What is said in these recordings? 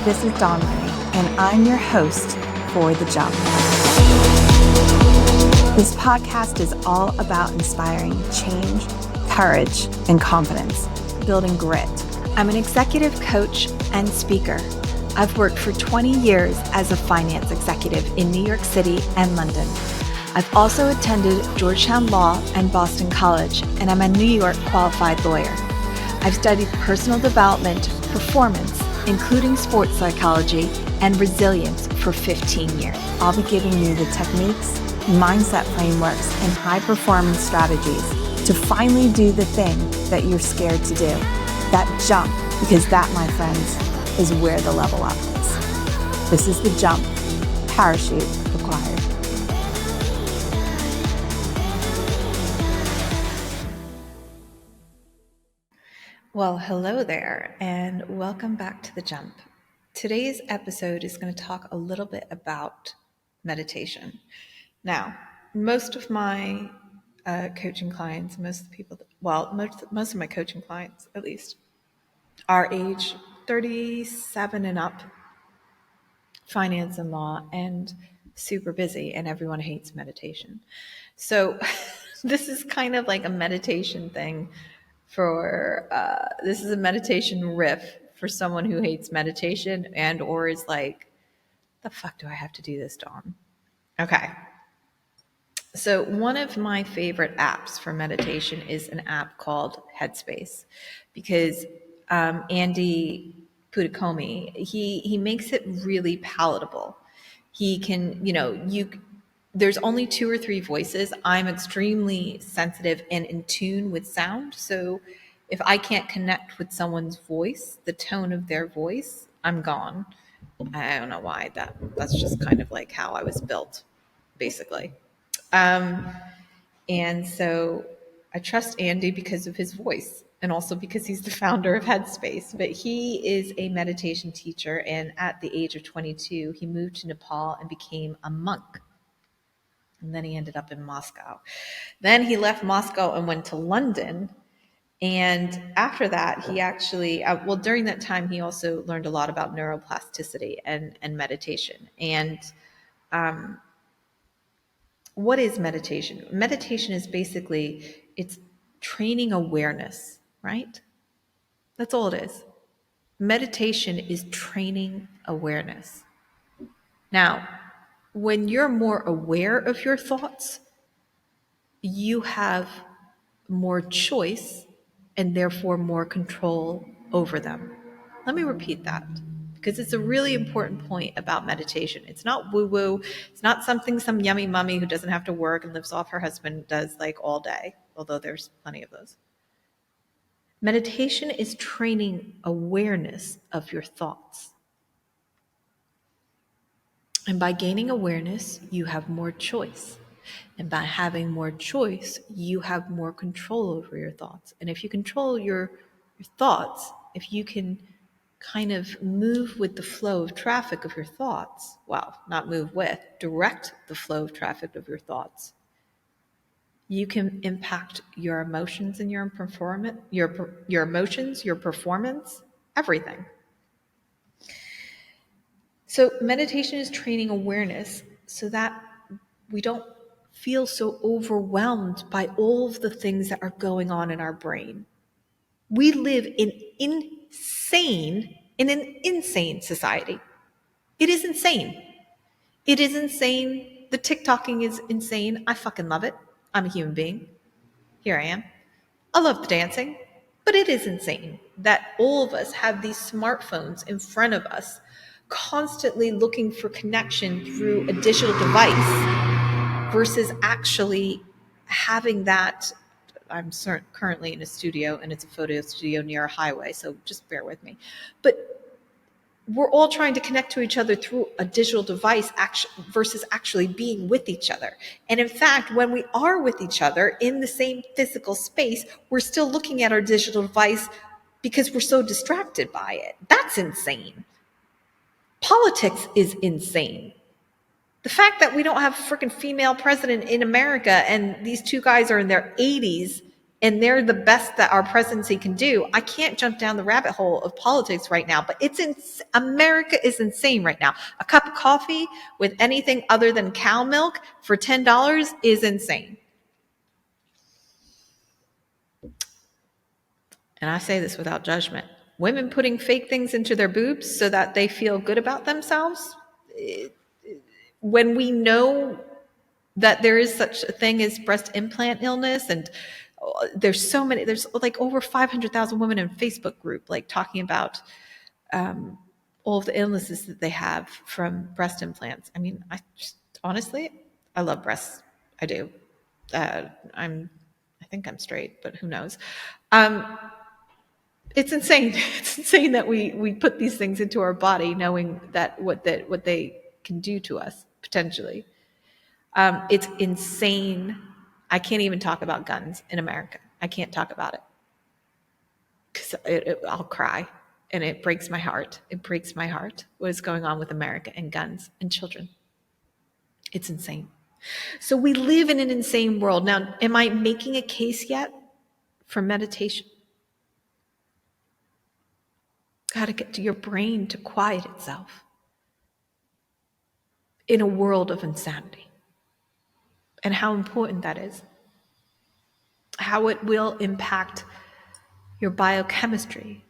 This is Dawn Marie, and I'm your host for The Jump. This podcast is all about inspiring change, courage, and confidence, building grit. I'm an executive coach and speaker. I've worked for 20 years as a finance executive in New York City and London. I've also attended Georgetown Law and Boston College, and I'm a New York qualified lawyer. I've studied personal development, performance, including sports psychology, and resilience for 15 years. I'll be giving you the techniques, mindset frameworks, and high-performance strategies to finally do the thing that you're scared to do. That jump, because that, my friends, is where the level up is. This is The Jump. Parachute required. Well, hello there, and welcome back to The Jump. Today's episode is going to talk a little bit about meditation. Now, most of my coaching clients, most of my coaching clients, at least, are age 37 and up, finance and law, and super busy, and everyone hates meditation. So this is kind of like a meditation thing this is a meditation riff for someone who hates meditation and or is like, the fuck do I have to do this, Dawn? Okay. So one of my favorite apps for meditation is an app called Headspace, because Andy Pudicomi, he makes it really palatable. He can, there's only 2 or 3 voices. I'm extremely sensitive and in tune with sound. So if I can't connect with someone's voice, the tone of their voice, I'm gone. I don't know why. That's just kind of like how I was built, basically. And so I trust Andy because of his voice and also because he's the founder of Headspace. But he is a meditation teacher, and at the age of 22, he moved to Nepal and became a monk. And then he ended up in Moscow. Then he left Moscow and went to London. And after that, he actually, during that time, he also learned a lot about neuroplasticity and meditation. And what is meditation? Meditation is basically, it's training awareness, right? That's all it is. Meditation is training awareness. Now, when you're more aware of your thoughts, you have more choice and therefore more control over them. Let me repeat that, because it's a really important point about meditation. It's not woo-woo. It's not something some yummy mummy who doesn't have to work and lives off her husband does like all day, although there's plenty of those. Meditation is training awareness of your thoughts. And by gaining awareness, you have more choice. And by having more choice, you have more control over your thoughts. And if you control your thoughts, if you can kind of move with the flow of traffic of your thoughts, not move with, direct the flow of traffic of your thoughts, you can impact your emotions and your performance, your emotions, your performance, everything. So meditation is training awareness so that we don't feel so overwhelmed by all of the things that are going on in our brain. We live in an insane society. It is insane. It is insane. The TikToking is insane. I fucking love it. I'm a human being. Here I am. I love the dancing, but it is insane that all of us have these smartphones in front of us, constantly looking for connection through a digital device versus actually having that. I'm currently in a studio, and it's a photo studio near a highway, so just bear with me. But we're all trying to connect to each other through a digital device versus actually being with each other. And in fact, when we are with each other in the same physical space, we're still looking at our digital device because we're so distracted by it. That's insane. Politics is insane. The fact that we don't have a freaking female president in America and these 2 guys are in their 80s and they're the best that our presidency can do. I can't jump down the rabbit hole of politics right now, but America is insane right now. A cup of coffee with anything other than cow milk for $10 is insane. And I say this without judgment. Women putting fake things into their boobs so that they feel good about themselves, when we know that there is such a thing as breast implant illness, and there's like over 500,000 women in Facebook group like talking about all of the illnesses that they have from breast implants. I mean, honestly, I love breasts. I do. I think I'm straight, but who knows? It's insane. It's insane that we put these things into our body, knowing that what they can do to us potentially. It's insane. I can't even talk about guns in America. I can't talk about it because I'll cry, and it breaks my heart. It breaks my heart what is going on with America and guns and children. It's insane. So we live in an insane world. Now, am I making a case yet for meditation? Got to get to your brain to quiet itself in a world of insanity, and how important that is, how it will impact your biochemistry,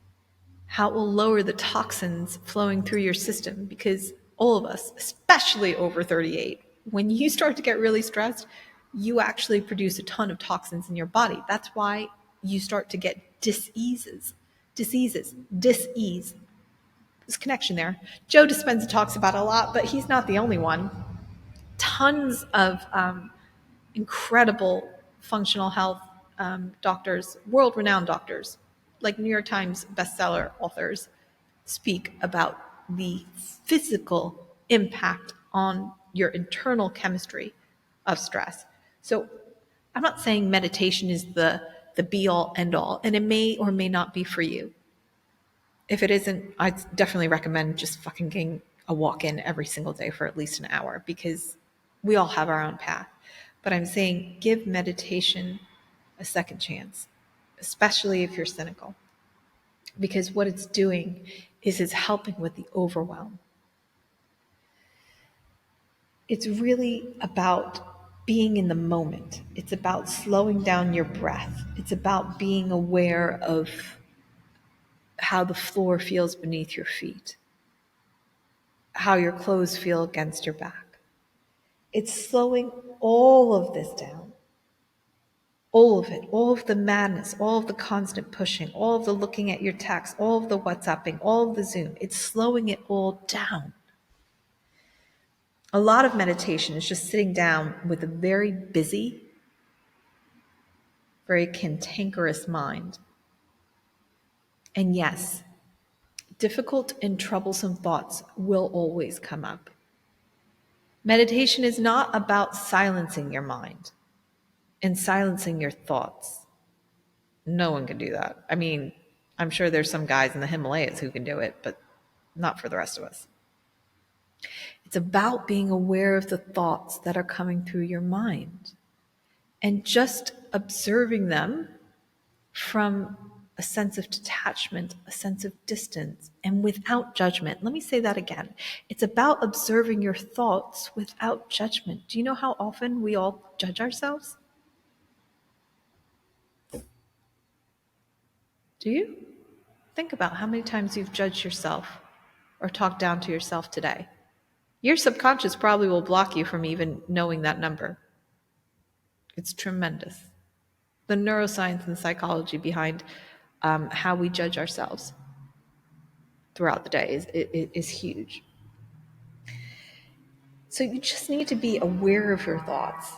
how it will lower the toxins flowing through your system, because all of us, especially over 38, when you start to get really stressed, you actually produce a ton of toxins in your body. That's why you start to get disease. There's a connection there. Joe Dispenza talks about it a lot, but he's not the only one. Tons of incredible functional health doctors, world-renowned doctors, like New York Times bestseller authors, speak about the physical impact on your internal chemistry of stress. So I'm not saying meditation is the be-all, end-all, and it may or may not be for you. If it isn't, I definitely recommend just fucking getting a walk in every single day for at least an hour, because we all have our own path. But I'm saying give meditation a second chance, especially if you're cynical, because what it's doing is it's helping with the overwhelm. It's really about being in the moment. It's about slowing down your breath. It's about being aware of how the floor feels beneath your feet, how your clothes feel against your back. It's slowing all of this down. All of it, all of the madness, all of the constant pushing, all of the looking at your text, all of the WhatsApping, all of the Zoom. It's slowing it all down. A lot of meditation is just sitting down with a very busy, very cantankerous mind. And yes, difficult and troublesome thoughts will always come up. Meditation is not about silencing your mind and silencing your thoughts. No one can do that. I mean, I'm sure there's some guys in the Himalayas who can do it, but not for the rest of us. It's about being aware of the thoughts that are coming through your mind and just observing them from a sense of detachment, a sense of distance, and without judgment. Let me say that again. It's about observing your thoughts without judgment. Do you know how often we all judge ourselves? Do you? Think about how many times you've judged yourself or talked down to yourself today. Your subconscious probably will block you from even knowing that number. It's tremendous. The neuroscience and psychology behind how we judge ourselves throughout the day is huge. So you just need to be aware of your thoughts.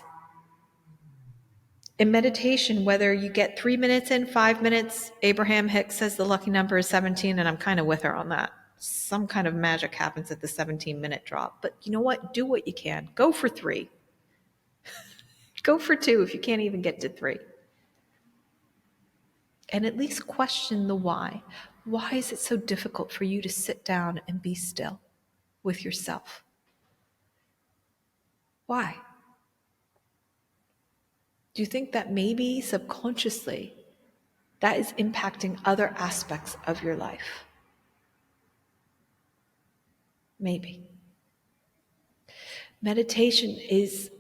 In meditation, whether you get 3 minutes in, 5 minutes, Abraham Hicks says the lucky number is 17, and I'm kind of with her on that. Some kind of magic happens at the 17-minute drop. But you know what? Do what you can. Go for 3. Go for 2 if you can't even get to 3. And at least question the why. Why is it so difficult for you to sit down and be still with yourself? Why? Do you think that maybe subconsciously that is impacting other aspects of your life? Maybe. Meditation is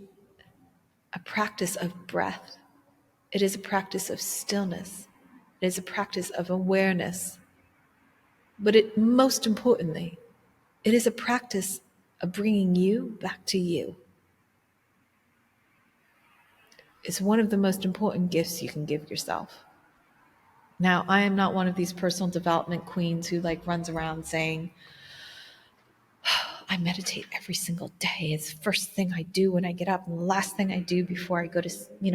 a practice of breath. It is a practice of stillness. It is a practice of awareness. But most importantly, it is a practice of bringing you back to you. It's one of the most important gifts you can give yourself. Now, I am not one of these personal development queens who runs around saying, I meditate every single day. It's the first thing I do when I get up and the last thing I do before I go to,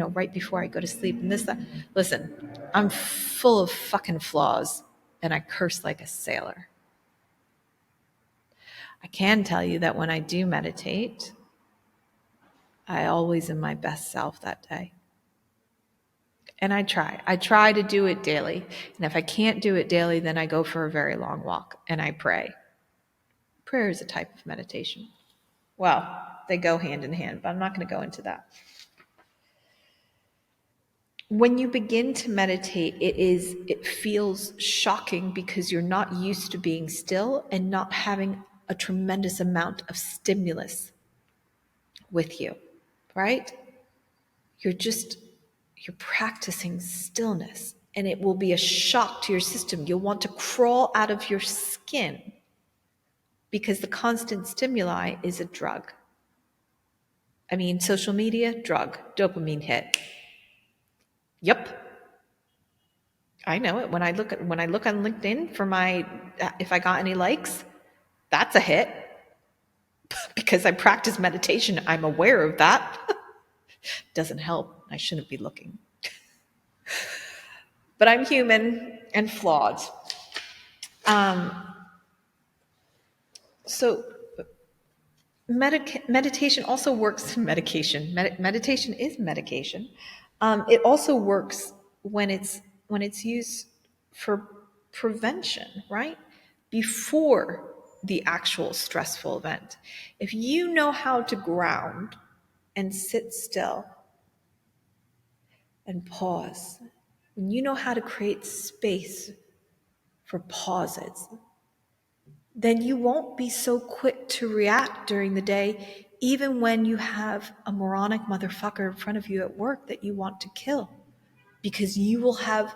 right before I go to sleep and this, that. Listen, I'm full of fucking flaws and I curse like a sailor. I can tell you that when I do meditate, I always am my best self that day. And I try to do it daily. And if I can't do it daily, then I go for a very long walk and I pray. Prayer is a type of meditation. Well, they go hand in hand, but I'm not going to go into that. When you begin to meditate, it feels shocking because you're not used to being still and not having a tremendous amount of stimulus with you, right? You're practicing stillness, and it will be a shock to your system. You'll want to crawl out of your skin because the constant stimuli is a drug. I mean, social media, drug, dopamine hit. Yep. I know it. When I look on LinkedIn for if I got any likes, that's a hit. Because I practice meditation, I'm aware of that. Doesn't help. I shouldn't be looking. But I'm human and flawed. So meditation also works. Meditation is medication. It also works when it's used for prevention, right? Before the actual stressful event. If you know how to ground and sit still and pause, when you know how to create space for pauses, then you won't be so quick to react during the day, even when you have a moronic motherfucker in front of you at work that you want to kill, because you will have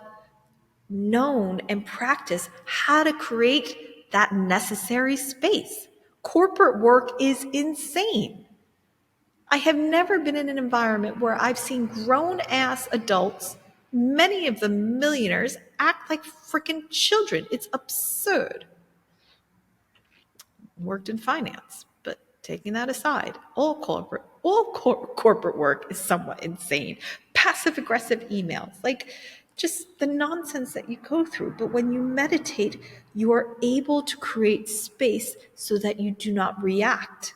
known and practiced how to create that necessary space. Corporate work is insane. I have never been in an environment where I've seen grown-ass adults, many of them millionaires, act like freaking children. It's absurd. Worked in finance, but taking that aside, all corporate work is somewhat insane. Passive aggressive emails, just the nonsense that you go through. But when you meditate, you are able to create space so that you do not react.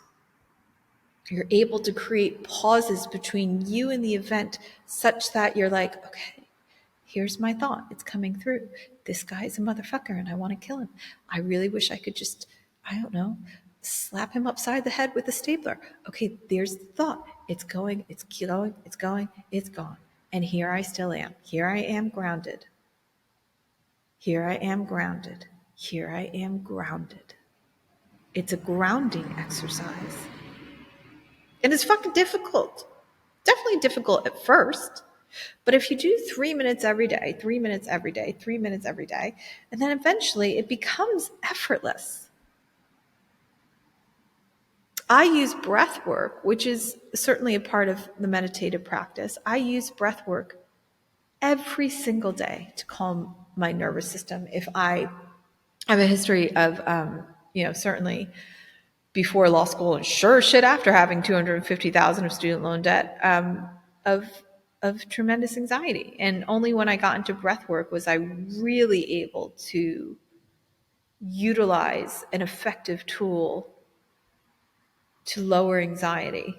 You're able to create pauses between you and the event such that you're like, okay, here's my thought. It's coming through. This guy is a motherfucker and I want to kill him. I really wish I could just, I don't know, slap him upside the head with a stapler. Okay, there's the thought. It's going, it's going, it's going, it's gone. And here I still am. Here I am grounded. Here I am grounded. Here I am grounded. It's a grounding exercise. And it's fucking difficult. Definitely difficult at first. But if you do 3 minutes every day, 3 minutes every day, 3 minutes every day, and then eventually it becomes effortless. I use breath work, which is certainly a part of the meditative practice. I use breath work every single day to calm my nervous system. If I have a history of, certainly before law school and sure shit after having $250,000 of student loan debt, of tremendous anxiety. And only when I got into breath work was I really able to utilize an effective tool to lower anxiety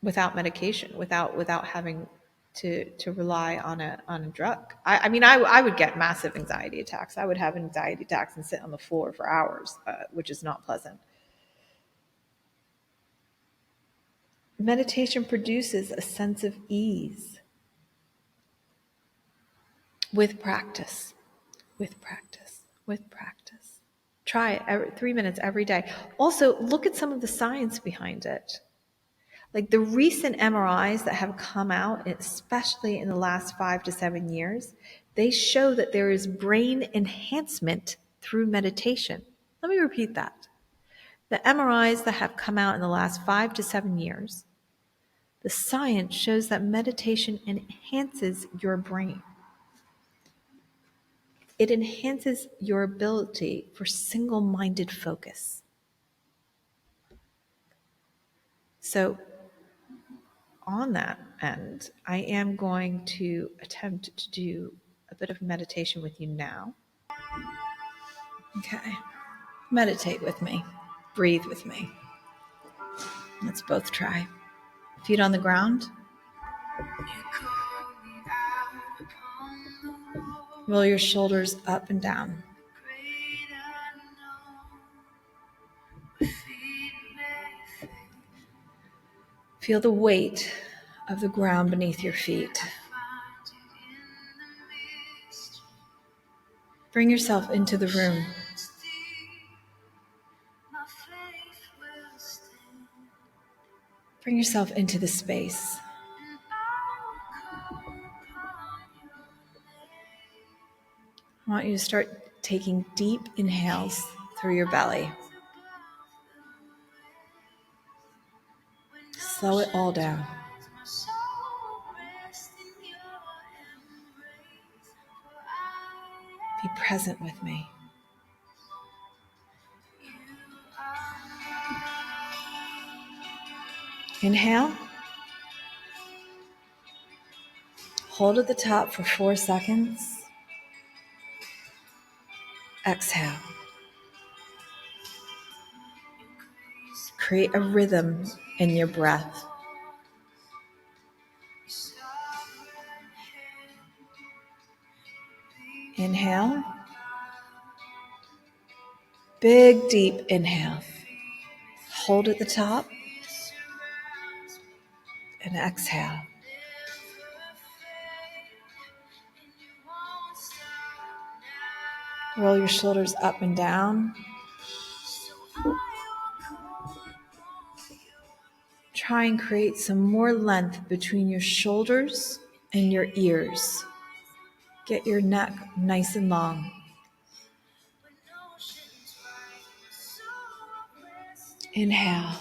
without medication, without having to rely on a drug. I would get massive anxiety attacks. I would have anxiety attacks and sit on the floor for hours, which is not pleasant. Meditation produces a sense of ease with practice, with practice, with practice. Try it 3 minutes every day. Also, look at some of the science behind it. Like the recent MRIs that have come out, especially in the last 5 to 7 years, they show that there is brain enhancement through meditation. Let me repeat that. The MRIs that have come out in the last 5 to 7 years, the science shows that meditation enhances your brain. It enhances your ability for single-minded focus. So on that end, I am going to attempt to do a bit of meditation with you now. Okay. Meditate with me. Breathe with me. Let's both try. Feet on the ground. Roll your shoulders up and down. Feel the weight of the ground beneath your feet. Bring yourself into the room. Bring yourself into the space. I want you to start taking deep inhales through your belly. Slow it all down. Be present with me. Inhale. Hold at the top for 4 seconds. Exhale. Create a rhythm in your breath. Inhale. Big, deep inhale. Hold at the top. And exhale. Roll your shoulders up and down. Try and create some more length between your shoulders and your ears. Get your neck nice and long. Inhale.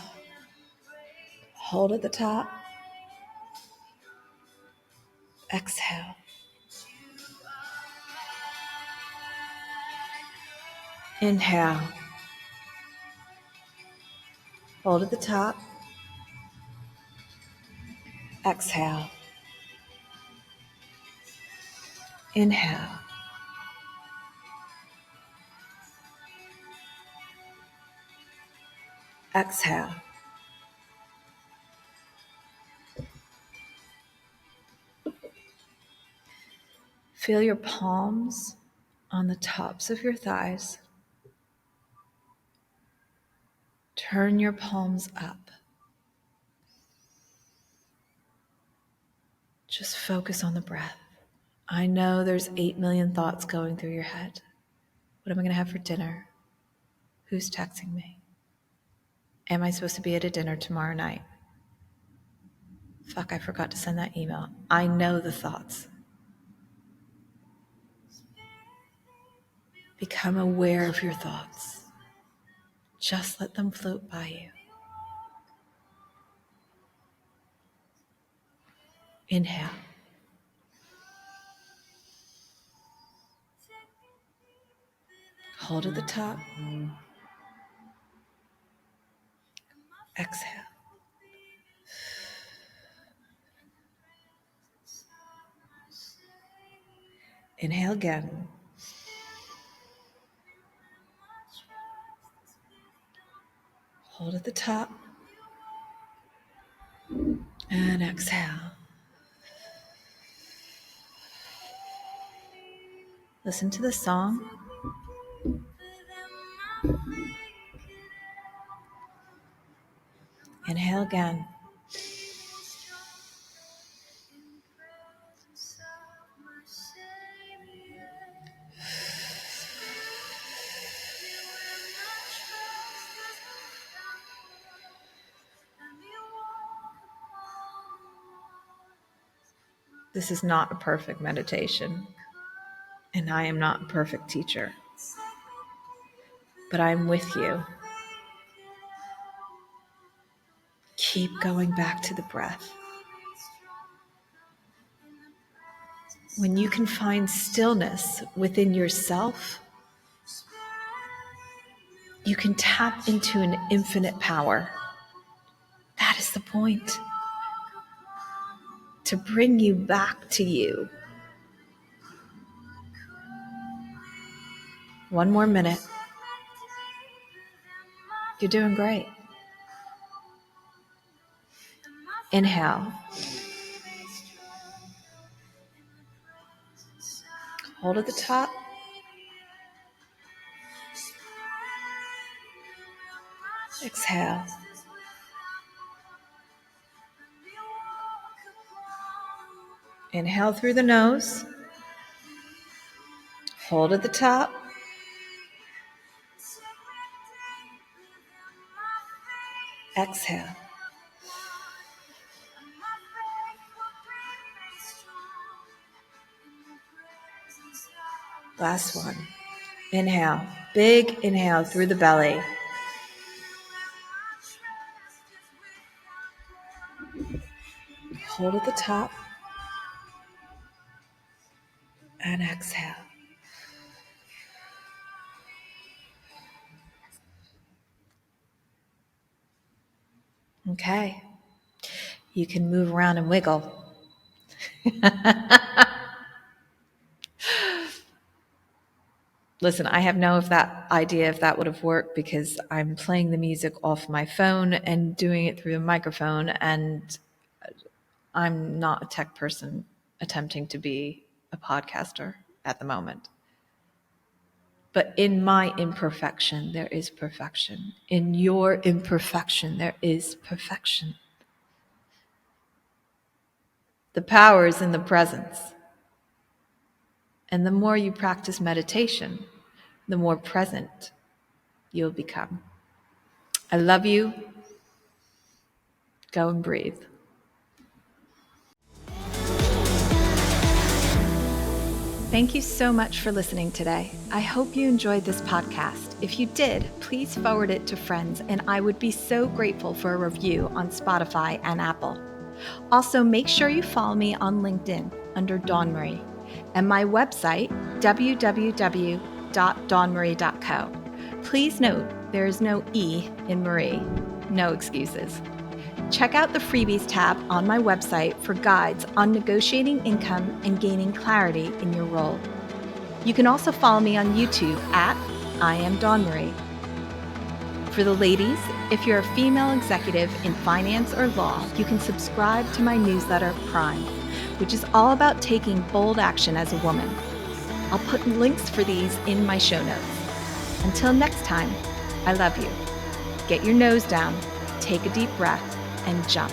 Hold at the top. Exhale. Inhale. Hold at the top. Exhale. Inhale. Exhale. Feel your palms on the tops of your thighs. Turn your palms up. Just focus on the breath. I know there's 8 million thoughts going through your head. What am I going to have for dinner? Who's texting me? Am I supposed to be at a dinner tomorrow night? Fuck, I forgot to send that email. I know the thoughts. Become aware of your thoughts. Just let them float by you. Inhale. Hold at the top. Exhale. Inhale again. Hold at the top. And exhale. Listen to the song. Inhale again. This is not a perfect meditation, and I am not a perfect teacher, but I'm with you. Keep going back to the breath. When you can find stillness within yourself, you can tap into an infinite power. That is the point. To bring you back to you. One more minute. You're doing great. Inhale. Hold at the top. Exhale. Inhale through the nose. Hold at the top. Exhale. Last one. Inhale. Big inhale through the belly. Hold at the top. And exhale. Okay. You can move around and wiggle. Listen, I have no idea if that would have worked because I'm playing the music off my phone and doing it through a microphone, and I'm not a tech person attempting to be a podcaster at the moment. But in my imperfection, there is perfection. In your imperfection, there is perfection. The power is in the presence. And the more you practice meditation, the more present you'll become. I love you. Go and breathe. Thank you so much for listening today. I hope you enjoyed this podcast. If you did, please forward it to friends, and I would be so grateful for a review on Spotify and Apple. Also, make sure you follow me on LinkedIn under Dawn Marie and my website, www.dawnmarie.co. Please note there is no E in Marie. No excuses. Check out the freebies tab on my website for guides on negotiating income and gaining clarity in your role. You can also follow me on YouTube at I Am Dawn Marie. For the ladies, if you're a female executive in finance or law, you can subscribe to my newsletter, Prime, which is all about taking bold action as a woman. I'll put links for these in my show notes. Until next time, I love you. Get your nose down, take a deep breath, and jump.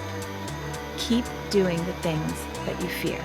Keep doing the things that you fear.